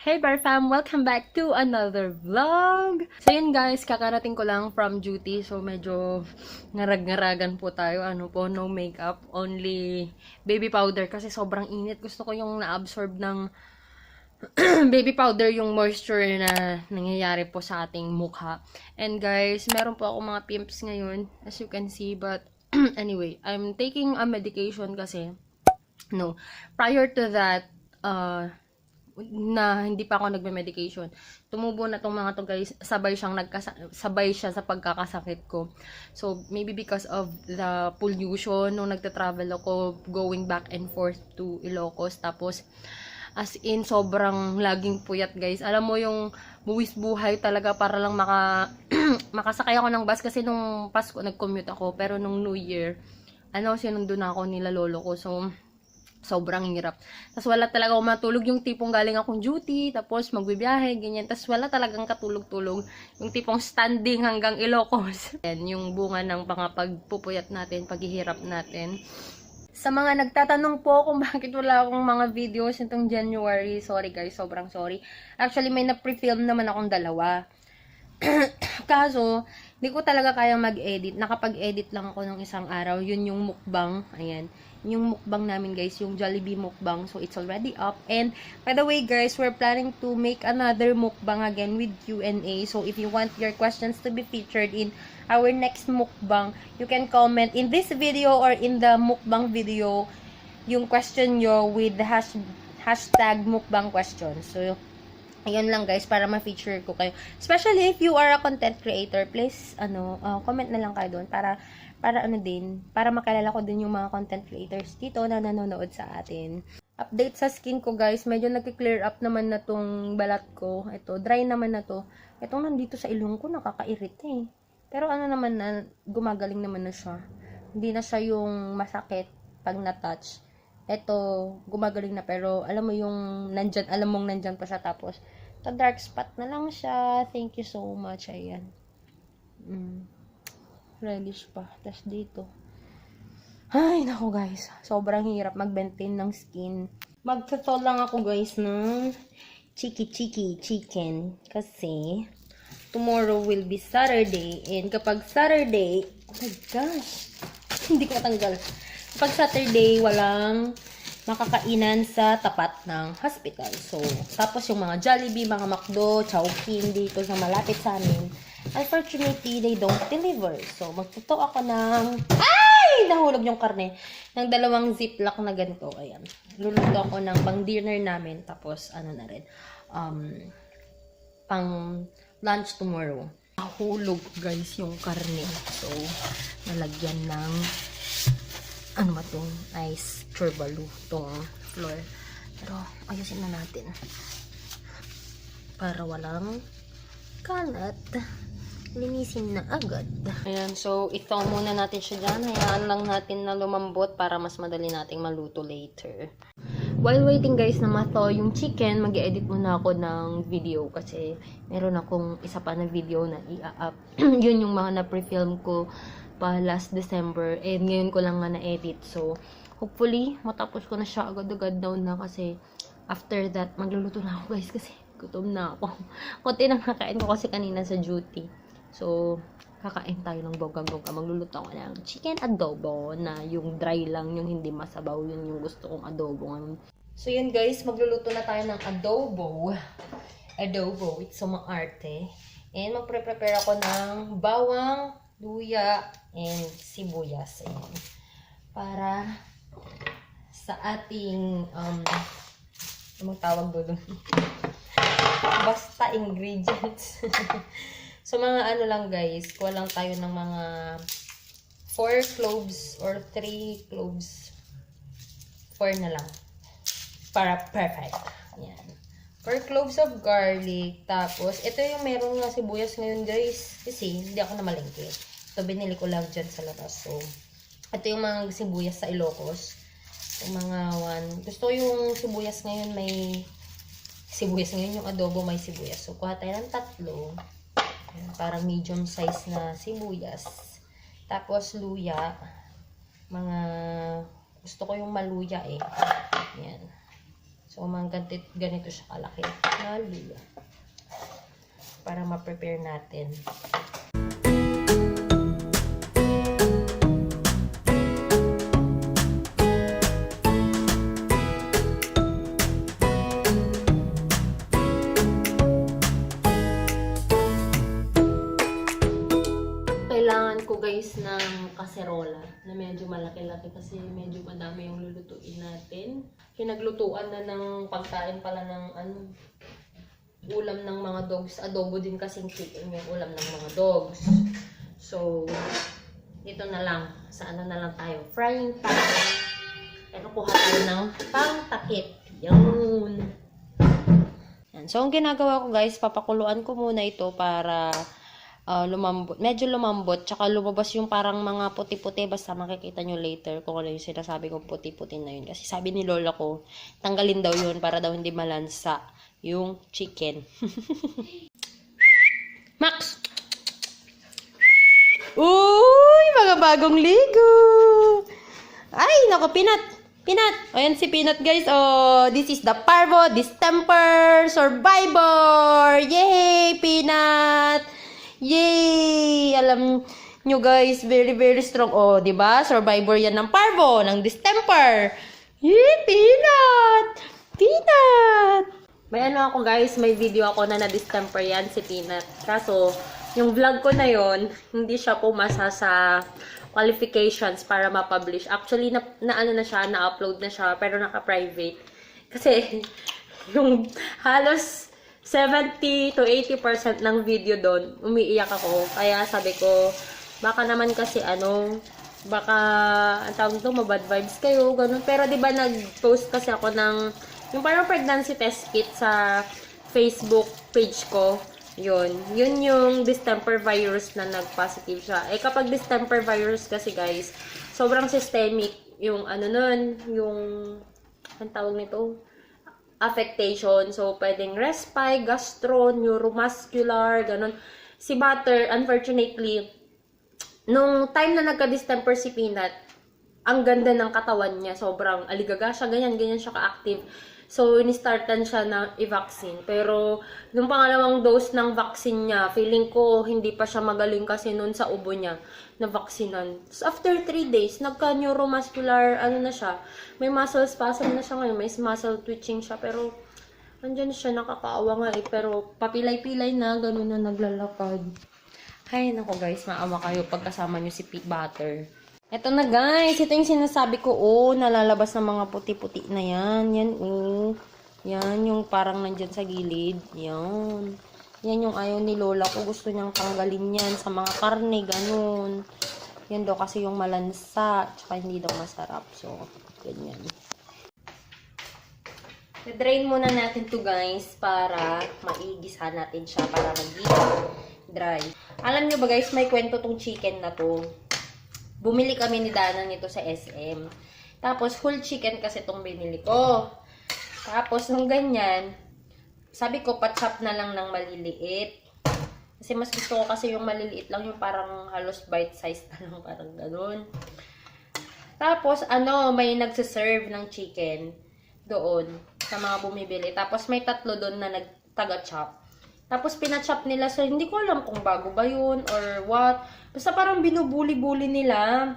Hey Bar Fam! Welcome back to another vlog! So yun guys, kakarating ko lang from duty. So medyo ngarag-ngaragan po tayo. Ano po, no makeup. Only baby powder kasi sobrang init. Gusto ko yung na-absorb ng baby powder yung moisture na nangyayari po sa ating mukha. And guys, meron po ako mga pimps ngayon. As you can see. But anyway, I'm taking a medication kasi prior to that, na hindi pa ako nagme-medication. Tumubo na tong mga to guys, sabay siya sa pagkakasakit ko. So maybe because of the pollution nung nagta-travel ako going back and forth to Ilocos, tapos as in sobrang laging puyat guys. Alam mo yung buwis buhay talaga para lang makasakay ako ng bus kasi nung Pasko nag-commute ako, pero nung New Year sinundo na ako nila lolo ko. So sobrang hirap. Tapos wala talaga akong matulog, yung tipong galing akong duty, tapos magbibiyahe, ganyan. Tapos wala talagang katulog-tulog. Yung tipong standing hanggang Ilocos. Yan, yung bunga ng pagpupuyat natin, paghihirap natin. Sa mga nagtatanong po kung bakit wala akong mga videos itong January, sorry guys, sobrang sorry. Actually, may na-pre-film naman akong dalawa. Kaso, hindi ko talaga kayang mag-edit. Nakapag-edit lang ako ng isang araw. Yun yung mukbang. Ayan. Yung mukbang namin guys, yung Jollibee mukbang. So, it's already up. And, by the way guys, we're planning to make another mukbang again with Q&A. So, if you want your questions to be featured in our next mukbang, you can comment in this video or in the mukbang video yung question nyo with the hashtag mukbang questions. So, ayun lang guys, para ma-feature ko kayo. Especially if you are a content creator, please, comment na lang kayo doon para makilala ko din yung mga content creators dito na nanonood sa atin. Update sa skin ko guys, medyo nag-clear up naman na tong balat ko. Ito, dry naman na to. Itong nandito sa ilong ko, nakakairita eh. Pero naman na, gumagaling naman na siya. Hindi na siya yung masakit pag na-touch. Ito, gumagaling na, pero alam mo yung alam mong nandyan pa siya, tapos the dark spot na lang siya. Thank you so much. Ayan. Reddish pa. Tapos dito. Ay, naku guys. Sobrang hirap mag-maintain ng skin. Magtotoo lang ako guys ng chiki chicken. Kasi tomorrow will be Saturday. And kapag Saturday, oh my gosh. Hindi ko matanggal. Kapag Saturday, walang makakainan sa tapat ng hospital. So, tapos yung mga Jollibee, mga McDo, Chowking dito sa malapit sa amin, unfortunately, they don't deliver. So, magtuto ako ng nahulog yung karne. Ng 2 ziplock na ganito. Ayan. Luluto ako ng pang-dinner namin. Tapos, na rin. Pang lunch tomorrow. Nahulog, guys, yung karne. So, nalagyan ng ice turbalu tong floor. Pero, ayusin na natin. Para walang kalat. Linisin na agad. Ayan, so ito muna natin siya dyan. Hayaan lang natin na lumambot para mas madali nating maluto later. While waiting guys na mato yung chicken, mag-edit muna ako ng video kasi meron akong isa pa na video na i-up. Yun yung mga na-pre-film ko pa last December and ngayon ko lang nga na-edit. So, hopefully, matapos ko na siya agad-agad daw na kasi after that, magluluto na ako guys kasi gutom na ako. Kunti nang nakain ko kasi kanina sa duty. So, kakain tayo ng bonggang-bongga. Magluluto ako ng chicken adobo na yung dry lang, yung hindi masabaw. Yun yung gusto kong adobo. So, yun guys, magluluto na tayo ng adobo. Adobo, it's so maarte. And magpre-prepare ako ng bawang, luya, and sibuyas. Ayan. Para sa ating, anong tawag doon? Basta ingredients. So, mga lang guys, kuha lang tayo ng mga 4 cloves or 3 cloves. 4 na lang. Para perfect. Ayan. 4 cloves of garlic. Tapos, ito yung meron nga sibuyas ngayon guys. Kasi, hindi ako namalengke. So, binili ko lang dyan sa labas. So, ito yung mga sibuyas sa Ilocos. Yung mga gusto ko yung sibuyas ngayon yung adobo may sibuyas. So, kuha tayo ng 3. Parang medium size na sibuyas. Tapos, luya. Gusto ko yung maluya eh. Ayan. So, ganito siya kalaki. Hallelujah. Para ma-prepare natin. Kailangan ko guys ng kaserola na medyo malaki-laki kasi medyo madami yung lulutuin natin. Pinaglutuan na ng pagkain pala ng ulam ng mga dogs. Adobo din kasing chicken yung ulam ng mga dogs. So, dito na lang. Sa ano na lang tayo. Frying pan. Pero kuha tayo ng pangtakip. Yun. Yan. So, ang ginagawa ko guys, papakuluan ko muna ito para lumambot. Medyo lumambot. Tsaka lumabas yung parang mga puti-puti. Basta makikita nyo later kung ano yung sinasabi kong puti-puti na yun. Kasi sabi ni lola ko, tanggalin daw yun para daw hindi malansa yung chicken. Max! Uy! Mga bagong ligo! Ay! Naku, Peanut! Peanut! O, yan si Peanut, guys. Oh, this is the Parvo Distemper Survivor! Yay! Peanut! Yay! Alam nyo, guys, very, very strong. Oh, diba? Survivor yan ng Parvo, ng Distemper. Yay! Peanut! Peanut! May ano ako guys, may video ako na na-distemper yan si Peanut. Kaso, yung vlog ko na yon hindi siya pumasa sa qualifications para ma-publish. Actually, na-ano na siya, na-upload na siya, pero naka-private. Kasi, yung halos 70 to 80% ng video doon, umiiyak ako. Kaya sabi ko, baka naman kasi baka, ang tawag ito, mabad vibes kayo, ganun. Pero di ba nag-post kasi ako ng yung parang pregnancy test kit sa Facebook page ko. Yun yung distemper virus na nag-positive siya. Eh, kapag distemper virus kasi guys, sobrang systemic yung yung, ang tawag nito, affectation. So, pwedeng respite, gastro, neuromuscular, ganun. Si Butter, unfortunately, nung time na nagka-distemper si Peanut, ang ganda ng katawan niya, sobrang aligaga siya, ganyan siya ka-active. So, inistartan siya na i-vaccine. Pero, nung pangalawang dose ng vaccine niya, feeling ko hindi pa siya magaling kasi nun sa ubo niya na vaksinan. So, after 3 days, nagka-neuromuscular, na siya. May muscle spasm na siya ngayon. May muscle twitching siya. Pero, andyan siya, nakakaawa nga eh. Pero, papilay-pilay na, ganun na naglalakad. Ay, nako guys, maawa kayo pagkasama nyo si Butter. Eto na guys, ito yung sinasabi ko, nalalabas ng mga puti-puti na yan. Yan, Yan, yung parang nandyan sa gilid. Yan. Yan yung ayaw ni lola ko. Gusto niyang tanggalin yan sa mga karne, ganun. Yan daw kasi yung malansa, tsaka hindi daw masarap. So, ganyan. I-drain muna natin to guys para maigisa natin siya para mag-dry. Alam nyo ba guys, may kwento tong chicken na to. Bumili kami ni Dana nito sa SM. Tapos, whole chicken kasi itong binili ko. Tapos, nung ganyan, sabi ko, pa-chop na lang ng maliliit. Kasi mas gusto ko kasi yung maliliit lang, yung parang halos bite-size na lang, parang gano'n. Tapos, may nagsiserve ng chicken doon sa mga bumibili. Tapos, may 3 doon na nagtaga-chop. Tapos, pina-chop nila. So, hindi ko alam kung bago ba yun or what. Basta parang binubuli-buli nila.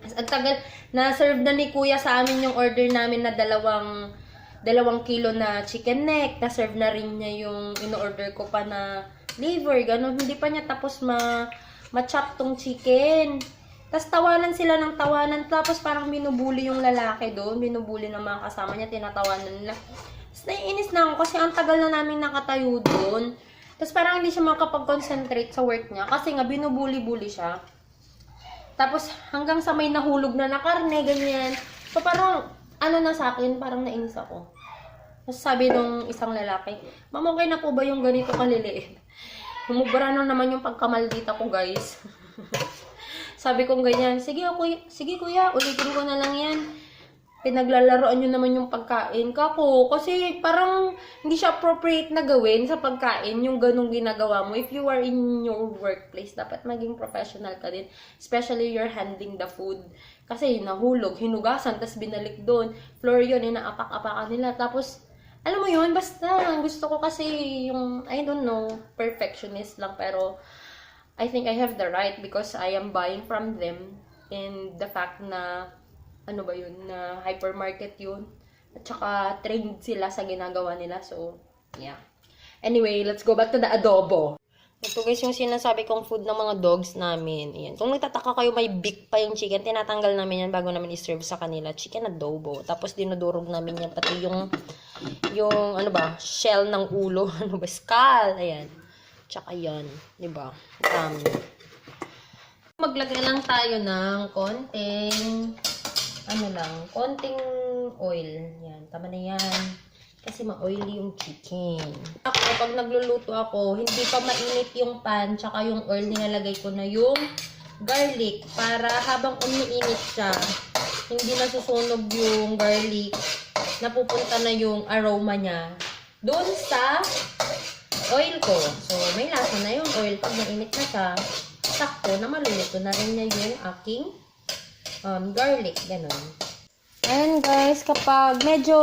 Ang tagal, na-serve na ni kuya sa amin yung order namin na 2 kilo na chicken neck. Na-serve na rin niya yung in-order ko pa na liver. Ganun, hindi pa niya tapos ma-chop tong chicken. Tapos tawanan sila ng tawanan. Tapos parang binubuli yung lalaki doon. Binubuli ng mga kasama niya. Tinatawanan nila. Tapos naiinis na ako kasi ang tagal na namin nakatayo doon. Tapos parang hindi siya makapag-concentrate sa work niya. Kasi nga binubuli-buli siya. Tapos hanggang sa may nahulog na na karne, ganyan. So parang na sa akin, parang nainis ako. Tapos sabi nung isang lalaki, "Ma'am, okay na po ba yung ganito kaliliit?" Humubra na naman yung pagkamaldita ko guys. Sabi kong ganyan, sige kuya, ulitin ko na lang yan. Pinaglalaroan nyo naman yung pagkain kako. Kasi parang hindi siya appropriate na gawin sa pagkain yung ganung ginagawa mo. If you are in your workplace, dapat maging professional ka din. Especially you're handling the food. Kasi nahulog, hinugasan, tapos binalik doon. Floor yun, inaapak-apakan nila. Tapos Alam mo yun, basta gusto ko kasi yung, I don't know, perfectionist lang. Pero, I think I have the right because I am buying from them. And the fact na, ano ba yun, na hypermarket yun. At saka, trained sila sa ginagawa nila. So, yeah. Anyway, let's go back to the adobo. Ito guys yung sinasabi kong food ng mga dogs namin. Ayan. Kung nagtataka kayo may beak pa yung chicken, tinatanggal namin yan bago namin i-serve sa kanila. Chicken adobo. Tapos dinudurog namin yan. Pati yung ano ba, shell ng ulo. Ano ba, skull. Ayan. Tsaka yan. Diba? Maglagay lang tayo ng konting oil. Yan. Tama na yan. Kasi ma-oily yung chicken. Ako, pag nagluluto ako, hindi pa mainit yung pan, tsaka yung oil, nilalagay ko na yung garlic para habang umiinit siya, hindi nasusunog yung garlic, napupunta na yung aroma niya doon sa oil ko. So, may lasa na yung oil pag mainit na siya. Sakto na maluluto na rin niya yung aking garlic. Ganon. Ayan guys, kapag medyo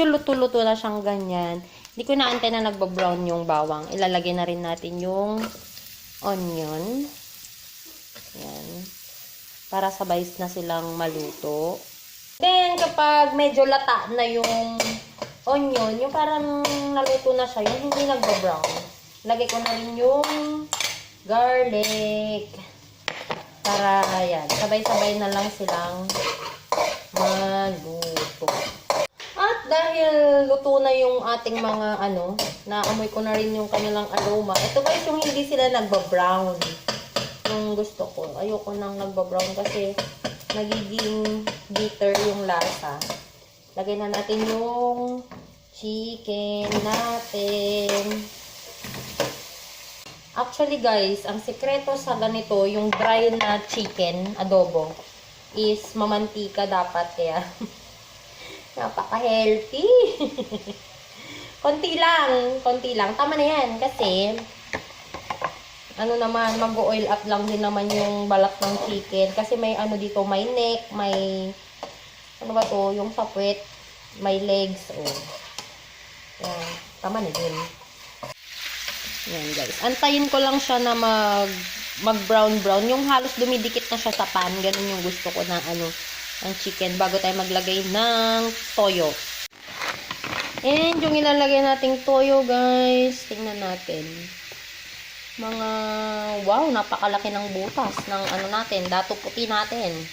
luto-luto na siyang ganyan, hindi ko na antay na nagba-brown yung bawang. Ilalagay na rin natin yung onion. Ayan. Para sabay na silang maluto. Then, kapag medyo lata na yung onion, yung parang naluto na siya, yung hindi nagba-brown, lagay ko na rin yung garlic. Para, ayan, sabay-sabay na lang silang maluto. At dahil luto na yung ating mga naamoy ko na rin yung kanilang aroma. Ito guys, yung hindi sila nagba-brown. Yung gusto ko. Ayoko nang nagba-brown kasi nagiging bitter yung lasa. Lagay na natin yung chicken natin. Actually guys, ang sekreto sa ganito, yung dry na chicken adobo, is mamantika dapat, kaya napaka-healthy. konti lang. Tama na yan kasi mag-oil up lang din naman yung balat ng chicken kasi may dito, may neck, may yung sa puwet, may legs. Yan, tama na din. Yan guys, antayin ko lang siya na mag-brown. Yung halos dumidikit na siya sa pan. Ganun yung gusto ko na ang chicken bago tayo maglagay ng toyo. And yung ilalagay nating toyo guys, tingnan natin. Wow, napakalaki ng butas ng natin, dato puti natin.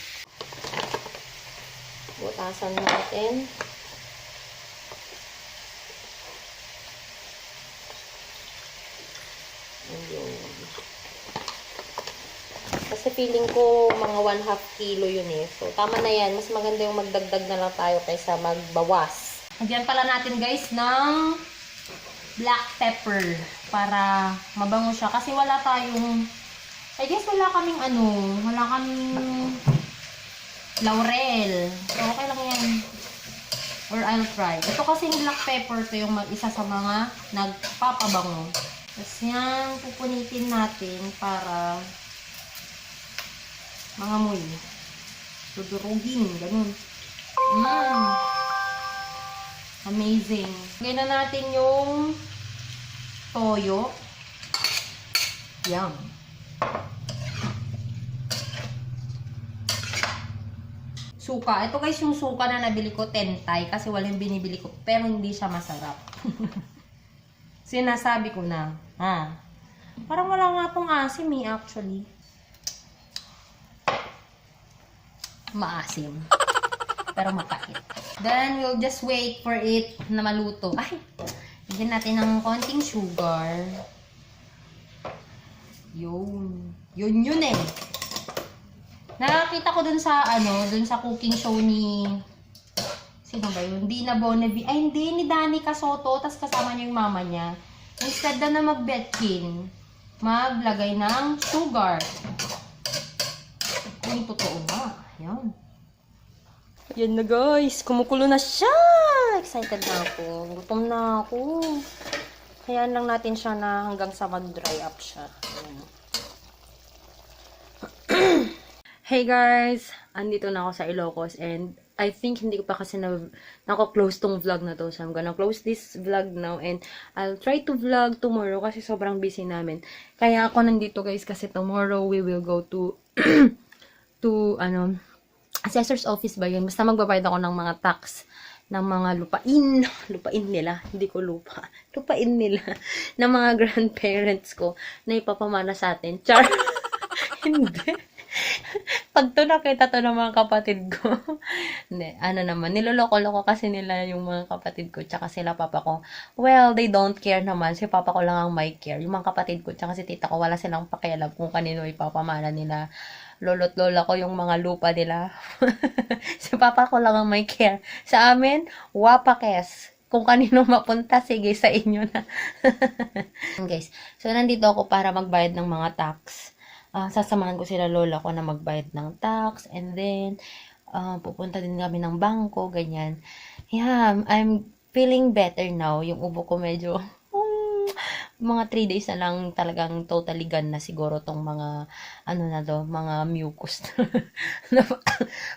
Butasan natin. Kasi feeling ko mga 1/2 kilo yun eh. So, tama na yan. Mas maganda yung magdagdag na lang tayo kaysa magbawas. Lagyan pala natin guys ng black pepper para mabango siya. Kasi wala tayong, I guess wala kaming laurel. So, okay lang yan. Or I'll try. Ito kasi yung black pepper, ito yung isa sa mga nagpapabango. Tapos yan, pupunitin natin para mangamoy. Dudurugin, ganun. Amazing. Lagyan na natin yung toyo. Yum. Suka. Ito guys yung suka na nabili ko, Tentay. Kasi walang binibili ko. Pero hindi siya masarap. Sinasabi ko na. Parang wala nga pong asim actually. Maasim. Pero mapait. Then, we'll just wait for it na maluto. Ay! Lagyan natin ng konting sugar. Yun. Yun eh. Nakakita ko dun sa, dun sa cooking show ni, sino ba yun? Dina Bonnevie. Ay, hindi. Ni Danny Casoto. Tapos kasama niya yung mama niya. Instead na mag-betkin, maglagay ng sugar. Yung totoo ba? Yan. Yan na guys. Kumukulo na siya. Excited na ako. Gutom na ako. Hayaan lang natin siya na hanggang sa mag-dry up siya. Hey guys. Andito na ako sa Ilocos and I think hindi ko pa kasi nako-close tong vlog na to. So, I'm gonna close this vlog now and I'll try to vlog tomorrow kasi sobrang busy namin. Kaya ako nandito guys kasi tomorrow we will go to to assessor's office ba yun? Basta magbabayad ako ng mga tax ng mga lupain nila, hindi ko lupa, lupain nila, ng mga grandparents ko na ipapamana sa atin. Char! Hindi. Pag to nakita to ng mga kapatid ko, hindi, naman, niloloko-loko kasi nila yung mga kapatid ko, tsaka sila papa ko. Well, they don't care naman, si papa ko lang ang may care. Yung mga kapatid ko, tsaka si tita ko, wala silang pakialam kung kanino ipapamana nila. Lolo't lola ko yung mga lupa nila. Si papa ko lang ang may care. Sa amin, wapakes. Kung kanino mapunta, sige, sa inyo na. Guys, so nandito ako para magbayad ng mga tax. Sasamahan ko sila lola ko na magbayad ng tax, and then pupunta din kami ng bangko, ganyan. Yeah, I'm feeling better now. Yung ubo ko medyo mga 3 days na lang talagang totally gone na siguro tong mga mga mucus na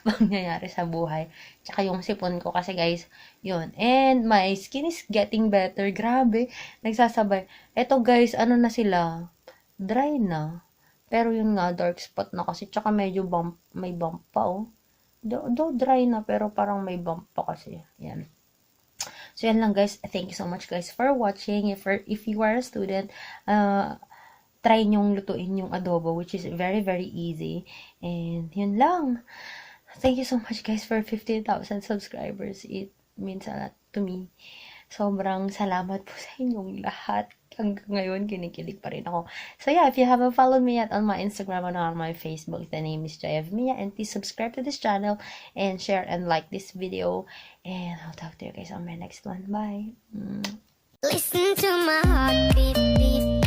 mangyayari sa buhay. Tsaka yung sipon ko kasi guys, yun. And my skin is getting better. Grabe, nagsasabay. Eto guys, na sila? Dry na. Pero yun nga, dark spot na kasi. Tsaka medyo may bump pa, oh. Do dry na, pero parang may bump pa kasi. Yan. So, yan lang guys. Thank you so much guys for watching. If you are a student, try nyong lutuin yung adobo, which is very, very easy. And yun lang. Thank you so much guys for 15,000 subscribers. It means a lot to me. Sobrang salamat po sa inyong lahat. Hanggang ngayon, kinikilig pa rin ako. So yeah, if you haven't followed me yet on my Instagram and on my Facebook, the name is Joy of Mia. And please subscribe to this channel and share and like this video. And I'll talk to you guys on my next one. Bye. Listen to my heart beat, beat.